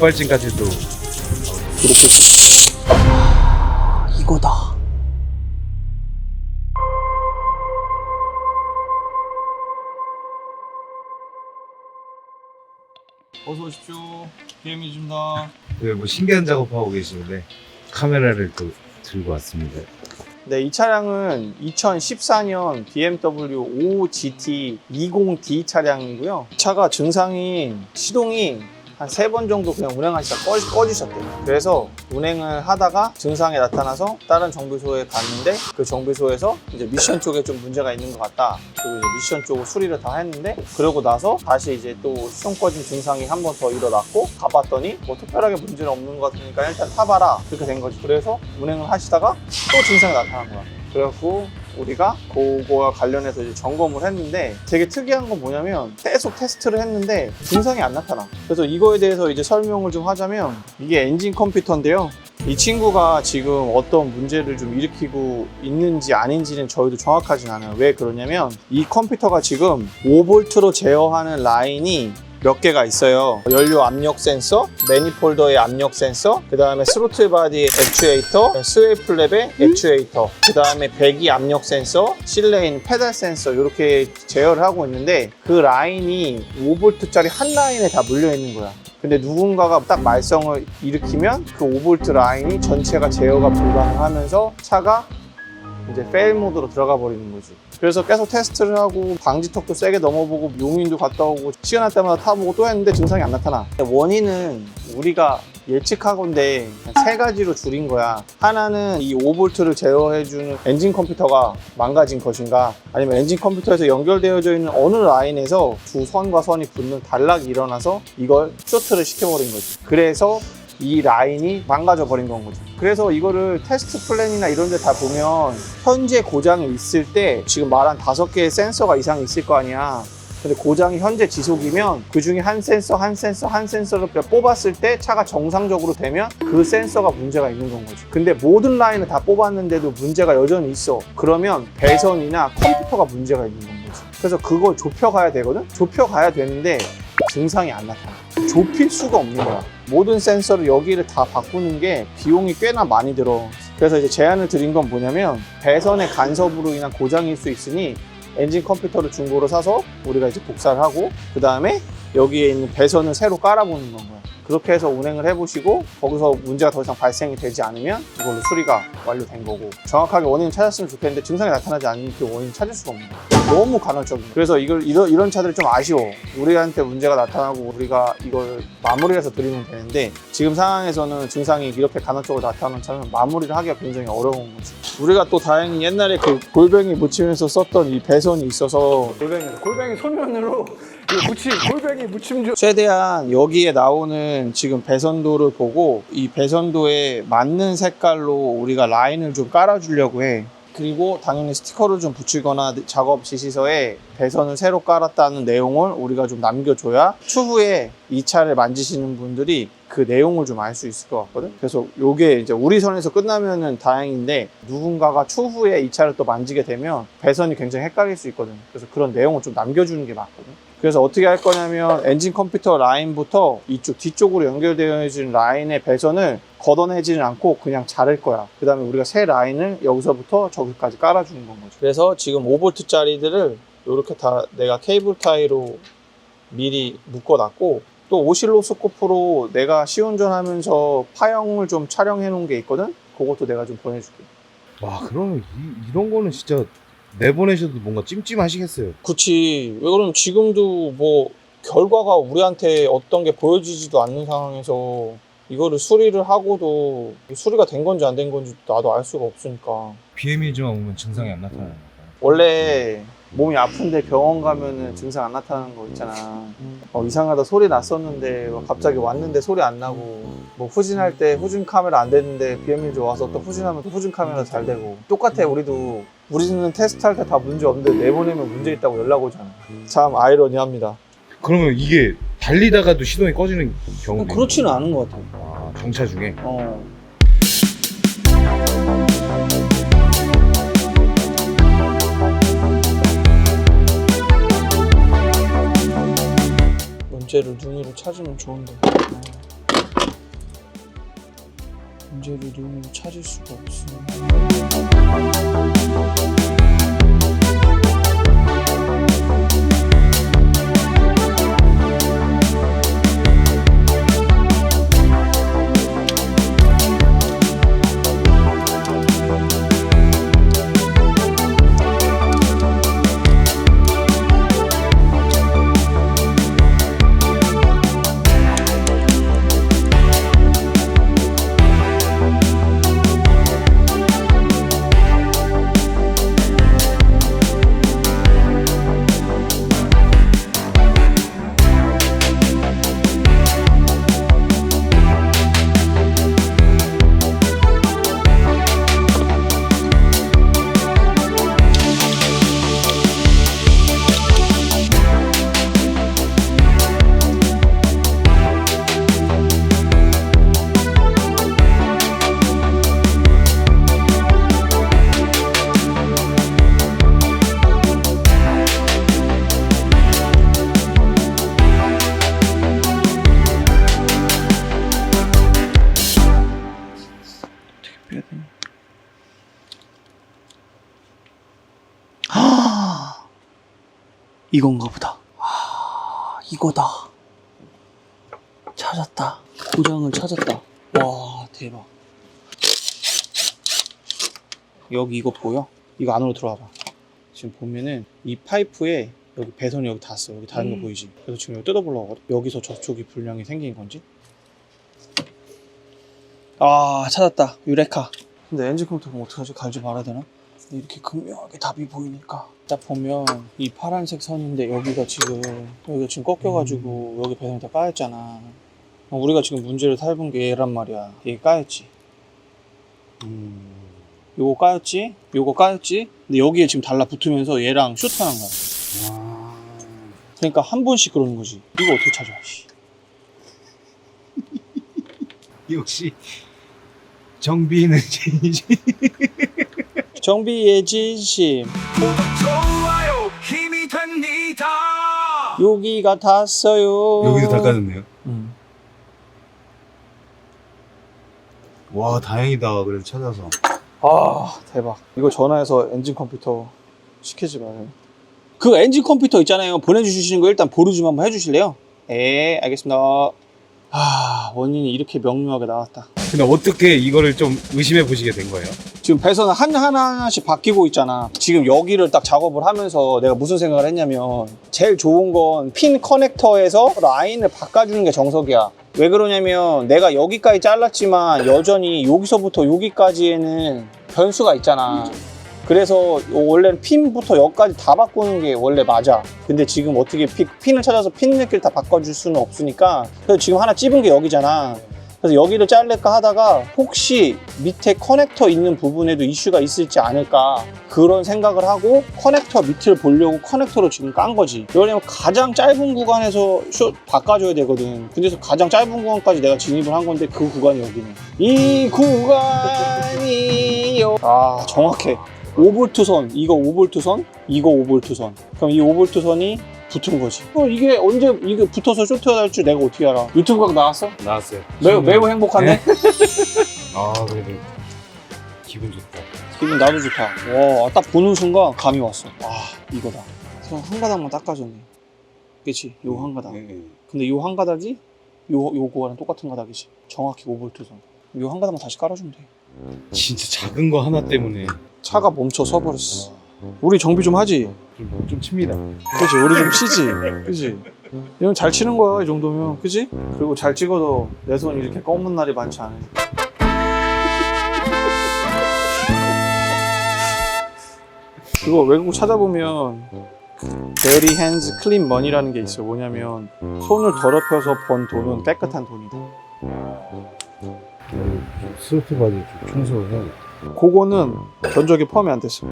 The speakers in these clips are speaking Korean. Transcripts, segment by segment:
급발진까지도 이렇게 이거다. 어서 오십시오. BMW입니다. 뭐 신기한 작업하고 계시는데 카메라를 또 들고 왔습니다. 네, 이 차량은 2014년 BMW 5GT 20D 차량이고요. 이 차가 증상이 시동이 한 3번 정도 그냥 운행하시다 꺼지셨대요. 그래서 운행을 하다가 증상이 나타나서 다른 정비소에 갔는데 그 정비소에서 이제 미션 쪽에 좀 문제가 있는 것 같다. 그리고 이제 미션 쪽으로 수리를 다 했는데 그러고 나서 다시 이제 또 시동 꺼진 증상이 한 번 더 일어났고 가봤더니 뭐 특별하게 문제는 없는 것 같으니까 일단 타봐라. 그렇게 된 거지. 그래서 운행을 하시다가 또 증상이 나타난 거야. 그래갖고 우리가 그거와 관련해서 이제 점검을 했는데 되게 특이한 건 뭐냐면 계속 테스트를 했는데 증상이 안 나타나. 그래서 이거에 대해서 이제 설명을 좀 하자면 이게 엔진 컴퓨터인데요. 이 친구가 지금 어떤 문제를 좀 일으키고 있는지 아닌지는 저희도 정확하진 않아요. 왜 그러냐면 이 컴퓨터가 지금 5V로 제어하는 라인이 몇 개가 있어요. 연료 압력 센서, 매니폴더의 압력 센서, 그 다음에 스로틀 바디 액추에이터, 스웨이 플랩의 액추에이터, 그 다음에 배기 압력 센서, 실레인 페달 센서 이렇게 제어를 하고 있는데 그 라인이 5V짜리 한 라인에 다 물려 있는 거야. 근데 누군가가 딱 말썽을 일으키면 그 5V 라인이 전체가 제어가 불가능하면서 차가 이제 페일 모드로 들어가 버리는 거지. 그래서 계속 테스트를 하고 방지턱도 세게 넘어보고 용인도 갔다 오고 시간 날 때마다 타보고 또 했는데 증상이 안 나타나. 원인은 우리가 예측하건대 3가지로 줄인 거야. 하나는 이 5V를 제어해주는 엔진 컴퓨터가 망가진 것인가, 아니면 엔진 컴퓨터에서 연결되어져 있는 어느 라인에서 두 선과 선이 붙는 단락이 일어나서 이걸 쇼트를 시켜버린 거지. 그래서 이 라인이 망가져 버린 건 거죠. 그래서 이거를 테스트 플랜이나 이런 데 다 보면 현재 고장이 있을 때 지금 말한 5개의 센서가 이상이 있을 거 아니야. 근데 고장이 현재 지속이면 그 중에 한 센서를 뽑았을 때 차가 정상적으로 되면 그 센서가 문제가 있는 건 거지. 근데 모든 라인을 다 뽑았는데도 문제가 여전히 있어. 그러면 배선이나 컴퓨터가 문제가 있는 건 거지. 그래서 그걸 좁혀가야 되거든? 좁혀가야 되는데 증상이 안 나타나. 좁힐 수가 없는 거야. 모든 센서를 여기를 다 바꾸는 게 비용이 꽤나 많이 들어. 그래서 이제 제안을 드린 건 뭐냐면 배선의 간섭으로 인한 고장일 수 있으니 엔진 컴퓨터를 중고로 사서 우리가 이제 복사를 하고 그 다음에 여기에 있는 배선을 새로 깔아보는 건 거야. 그렇게 해서 운행을 해보시고 거기서 문제가 더 이상 발생이 되지 않으면 이걸로 수리가 완료된 거고, 정확하게 원인을 찾았으면 좋겠는데 증상이 나타나지 않으면 그 원인을 찾을 수가 없는 거야. 너무 간헐적인 거야. 그래서 이런 차들이 좀 아쉬워. 우리한테 문제가 나타나고 우리가 이걸 마무리를 해서 드리면 되는데 지금 상황에서는 증상이 이렇게 간헐적으로 나타나는 차는 마무리를 하기가 굉장히 어려운 거지. 우리가 또 다행히 옛날에 그 골뱅이 묻히면서 썼던 이 배선이 있어서 골뱅이 소면으로 골뱅이 무침주. 최대한 여기에 나오는 지금 배선도를 보고 이 배선도에 맞는 색깔로 우리가 라인을 좀 깔아주려고 해. 그리고 당연히 스티커를 좀 붙이거나 작업 지시서에 배선을 새로 깔았다는 내용을 우리가 좀 남겨줘야 추후에 이 차를 만지시는 분들이 그 내용을 좀 알 수 있을 것 같거든. 그래서 요게 이제 우리 선에서 끝나면은 다행인데 누군가가 추후에 이 차를 또 만지게 되면 배선이 굉장히 헷갈릴 수 있거든. 그래서 그런 내용을 좀 남겨주는 게 맞거든. 그래서 어떻게 할 거냐면 엔진 컴퓨터 라인부터 이쪽 뒤쪽으로 연결되어 있는 라인의 배선을 걷어내지는 않고 그냥 자를 거야. 그 다음에 우리가 새 라인을 여기서부터 저기까지 깔아주는 건 거죠. 그래서 지금 5V짜리들을 이렇게 다 내가 케이블 타이로 미리 묶어놨고, 또 오실로스코프로 내가 시운전하면서 파형을 좀 촬영해 놓은 게 있거든? 그것도 내가 좀 보내줄게. 와, 그러면 이런 거는 진짜 내보내셔도 뭔가 찜찜하시겠어요. 그치. 왜 그러면 지금도 뭐 결과가 우리한테 어떤 게 보여지지도 않는 상황에서 이거를 수리를 하고도 수리가 된 건지 안 된 건지 나도 알 수가 없으니까. BMW만 오면 증상이 안 나타나는 거예요. 원래 몸이 아픈데 병원 가면은 증상 안 나타나는 거 있잖아. 이상하다 소리 났었는데 갑자기 왔는데 소리 안 나고, 뭐 후진할 때 후진 카메라 안 되는데 BMW 와서 또 후진하면 또 후진 카메라 잘 되고. 똑같아. 우리는 테스트할 때 다 문제 없는데 내보내면 문제 있다고 연락 오잖아. 참 아이러니합니다. 그러면 이게 달리다가도 시동이 꺼지는 경우도 그렇지는 않은 것 같아. 아, 정차 중에? 문제를 눈으로 찾으면 좋은데. 문제를 눈으로 찾을 수가 없어. 이건가 보다. 이거다. 찾았다. 고장을 찾았다. 와, 대박. 여기 이거 보여? 이거 안으로 들어와봐. 지금 보면은 이 파이프에 여기 배선이 여기 닿았어. 여기 닿은 거 보이지? 그래서 지금 이거 뜯어보려고 하거든. 여기서 저쪽이 불량이 생긴 건지. 찾았다. 유레카. 근데 엔진 컴퓨터 그럼 어떡하지? 갈지 말아야 되나? 근데 이렇게 극명하게 답이 보이니까 딱 보면 이 파란색 선인데 여기가 지금 꺾여가지고 여기 배선이 다 까였잖아. 우리가 지금 문제를 삼은 게 얘란 말이야. 이게 까였지. 요거 까였지? 요거 까였지? 근데 여기에 지금 달라붙으면서 얘랑 슈트하는 거야. 그러니까 한 번씩 그러는 거지. 이거 어떻게 찾아? 역시 정비는 진이지. 정비의 진심. 좋아요 힘이 됩니다. 여기가 닿았어요. 여기도 닦아졌네요. 응. 와, 다행이다. 그래도 찾아서. 대박. 이거 전화해서 엔진 컴퓨터 시키지 마요. 그 엔진 컴퓨터 있잖아요. 보내주시는 거 일단 보류 좀 한번 해주실래요? 네, 알겠습니다. 원인이 이렇게 명료하게 나왔다. 근데 어떻게 이거를 좀 의심해 보시게 된 거예요? 지금 배선은 하나하나씩 바뀌고 있잖아. 지금 여기를 딱 작업을 하면서 내가 무슨 생각을 했냐면 제일 좋은 건 핀 커넥터에서 라인을 바꿔주는 게 정석이야. 왜 그러냐면 내가 여기까지 잘랐지만 여전히 여기서부터 여기까지에는 변수가 있잖아. 그래서 원래는 핀부터 여기까지 다 바꾸는 게 원래 맞아. 근데 지금 어떻게 핀을 찾아서 핀 느끼를 다 바꿔줄 수는 없으니까. 그래서 지금 하나 찝은 게 여기잖아. 그래서 여기를 자를까 하다가 혹시 밑에 커넥터 있는 부분에도 이슈가 있을지 않을까 그런 생각을 하고 커넥터 밑을 보려고 커넥터로 지금 깐 거지. 왜냐면 가장 짧은 구간에서 바꿔줘야 되거든. 근데서 가장 짧은 구간까지 내가 진입을 한 건데 그 구간이 여기네. 이 구간이요. 정확해. 5V 선, 이거 5V 선, 이거 5V 선. 그럼 이 5V 선이 붙은 거지. 이게 언제 이게 붙어서 쇼트가 날 줄 내가 어떻게 알아? 유튜브 각 나왔어? 나왔어요. 매우 행복한데? 그래도 기분 좋다. 기분 나도 좋다. 와, 딱 보는 순간 감이 왔어. 이거다. 그래서 한 가닥만 닦아줬네. 그치? 요 한 가닥. 근데 요 한 가닥이 요거랑 똑같은 가닥이지. 정확히 5V 선. 요 한 가닥만 다시 깔아주면 돼. 진짜 작은 거 하나 때문에 차가 멈춰 서버렸어. 우리 정비 좀 하지? 좀 칩니다. 그치? 우리 좀 치지? 그치? 이건 잘 치는 거야, 이 정도면. 그치? 그리고 잘 찍어도 내 손이 이렇게 검은 날이 많지 않으니까. 그거 외국 찾아보면 Dirty Hands Clean Money라는 게 있어요. 뭐냐면 손을 더럽혀서 번 돈은 깨끗한 돈이다. 스로트 바디 좀 청소를 해야겠다. 그거는 견적이 포함이 안 됐어.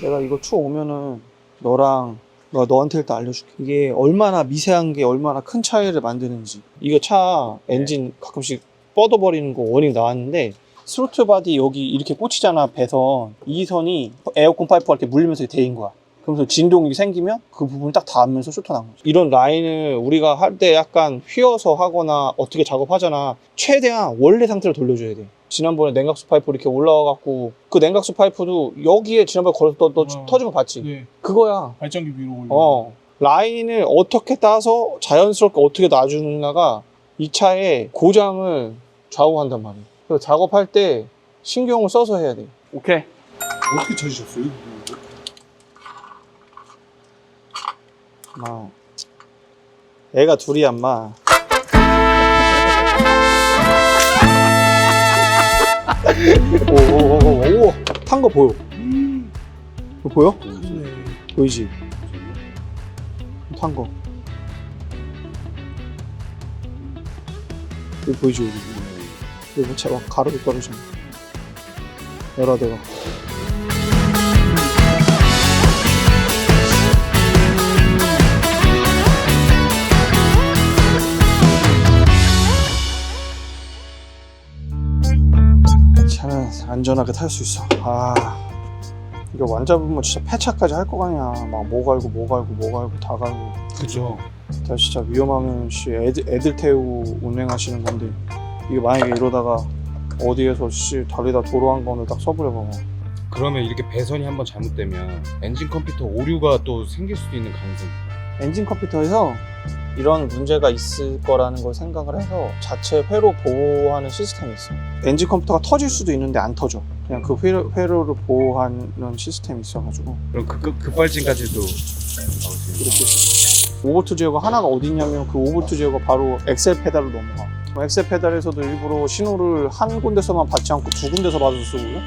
내가 이거 추 오면은 너한테 일단 알려줄게. 이게 얼마나 미세한 게 얼마나 큰 차이를 만드는지. 이거 차 엔진 가끔씩 뻗어버리는 거 워닝 나왔는데 스로틀 바디 여기 이렇게 꽂히잖아. 배선. 이 선이 에어컨 파이프가 이렇게 물리면서 데인 거야. 그러면서 진동이 생기면 그 부분이 딱 닿으면서 쇼트가 난 거죠. 이런 라인을 우리가 할 때 약간 휘어서 하거나 어떻게 작업하잖아. 최대한 원래 상태로 돌려줘야 돼. 지난번에 냉각수 파이프 이렇게 올라와갖고 그 냉각수 파이프도 여기에 지난번에 걸어서 너 터진 거 봤지? 네. 그거야. 발전기 위로 올려. 라인을 어떻게 따서 자연스럽게 어떻게 놔주느냐가 이 차의 고장을 좌우한단 말이야. 그래서 작업할 때 신경을 써서 해야 돼. 오케이. 어떻게 찾으셨어요? 마. 애가 둘이야, 인마. 오. 탄 거 보여. 이거 보여? 보이지? 탄 거. 이거 보이지, 여기? 이거 제가 가로로 떨어지네. 열어, 내가. 차는 안전하게 탈 수 있어. 이거 완잡으면 진짜 폐차까지 할 거 아니야. 막 뭐 갈고 다 갈고. 그죠. 다 진짜 위험하면 애들 태우고 운행하시는 건데, 이게 만약에 이러다가 어디에서 달리다 도로한 거는 딱 써버려봐. 그러면 이렇게 배선이 한번 잘못되면 엔진 컴퓨터 오류가 또 생길 수도 있는 가능성이. 엔진 컴퓨터에서 이런 문제가 있을 거라는 걸 생각을 해서 자체 회로 보호하는 시스템이 있어. 엔진 컴퓨터가 터질 수도 있는데 안 터져. 그냥 그 회로를 보호하는 시스템이 있어가지고. 그럼 급발진까지도 나올 수 있는. 5V 제어가 하나가 어디 있냐면 그 5V 제어가 바로 엑셀 페달로 넘어가. 엑셀 페달에서도 일부러 신호를 한 군데서만 받지 않고 두 군데서 받아서 쓰고요.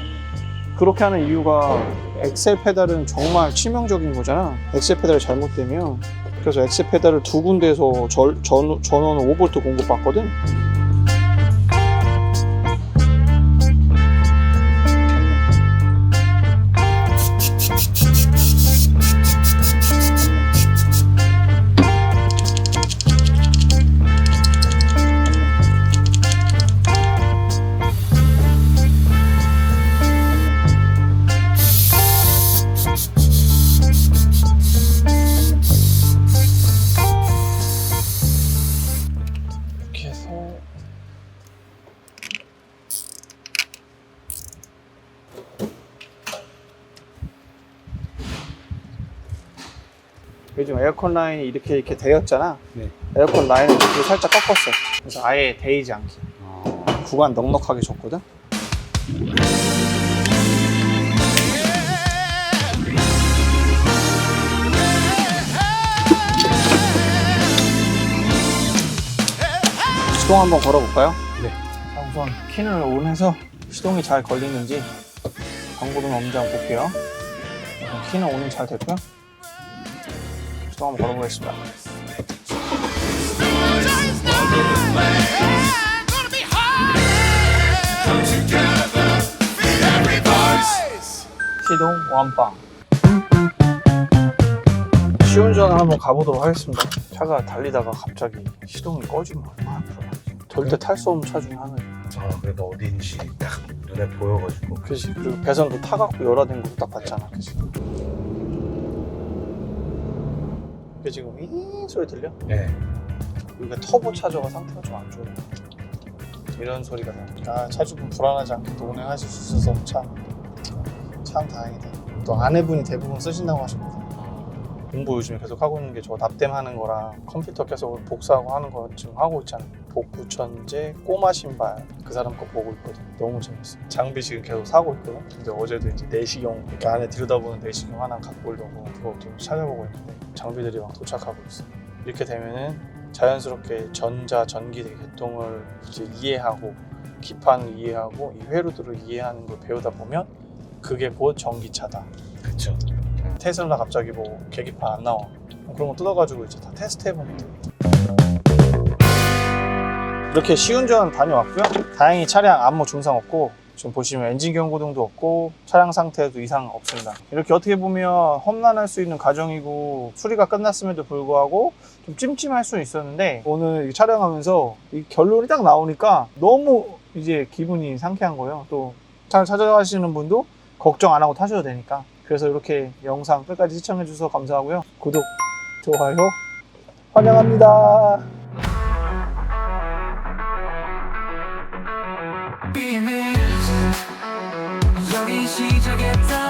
그렇게 하는 이유가 엑셀 페달은 정말 치명적인 거잖아. 엑셀 페달이 잘못되면. 그래서 엑셀 페달을 두 군데에서 전원을 5V 공급받거든. 이렇게 해서 요즘 에어컨 라인이 이렇게 되었잖아. 네. 에어컨 라인을 이렇게 살짝 꺾었어. 그래서 아예 데이지 않게 구간 넉넉하게 줬거든. 시동 한번 걸어볼까요? 네. 자, 우선 킨을 온해서 시동이 잘 걸리는지 방구등 없는지 한번 볼게요. 우선 킨은 온은 잘 됐고요. 시동 한번 걸어보겠습니다. 시동 완빵. 시운전을 한번 가보도록 하겠습니다. 차가 달리다가 갑자기 시동이 꺼지면 얼마나 불안해. 절대 탈 수 없는 차 중에 하나예요. 그래도 어딘지 딱 눈에 보여가지고. 그치. 그리고 배선도 타갖고 열화된 것도 딱 봤잖아. 그치. 이게 지금 이 소리 들려? 네. 여기가 터보 차저가 상태가 좀 안 좋아요. 이런 소리가 나. 차주분 불안하지 않게 또 운행하실 수 있어서 참 다행이다. 또 아내분이 대부분 쓰신다고 하십니다. 공부 요즘에 계속 하고 있는 게 저 납땜하는 거랑 컴퓨터 계속 복사하고 하는 거 지금 하고 있잖아요. 복구 천재, 꼬마 신발 그 사람 거 보고 있거든. 너무 재밌어. 장비 지금 계속 사고 있거든. 근데 어제도 이제 내시경 이렇게 안에 들여다보는 내시경 하나 갖고 오려고 그거 좀 찾아보고 있는데 장비들이 막 도착하고 있어. 이렇게 되면은 자연스럽게 전기 계통을 이제 이해하고 기판을 이해하고 이 회로들을 이해하는 걸 배우다 보면 그게 곧 전기차다. 그쵸. 테슬라 갑자기 뭐 계기판 안 나와. 그런 거 뜯어가지고 이제 다 테스트 해보면 돼. 이렇게 시운전 다녀왔고요. 다행히 차량 아무 증상 없고 지금 보시면 엔진 경고등도 없고 차량 상태에도 이상 없습니다. 이렇게 어떻게 보면 험난할 수 있는 과정이고 수리가 끝났음에도 불구하고 좀 찜찜할 수 있었는데 오늘 촬영하면서 이 결론이 딱 나오니까 너무 이제 기분이 상쾌한 거예요. 또 차를 찾아가시는 분도 걱정 안 하고 타셔도 되니까 그래서 이렇게 영상 끝까지 시청해 주셔서 감사하고요. 구독, 좋아요 환영합니다. 여기 시작했다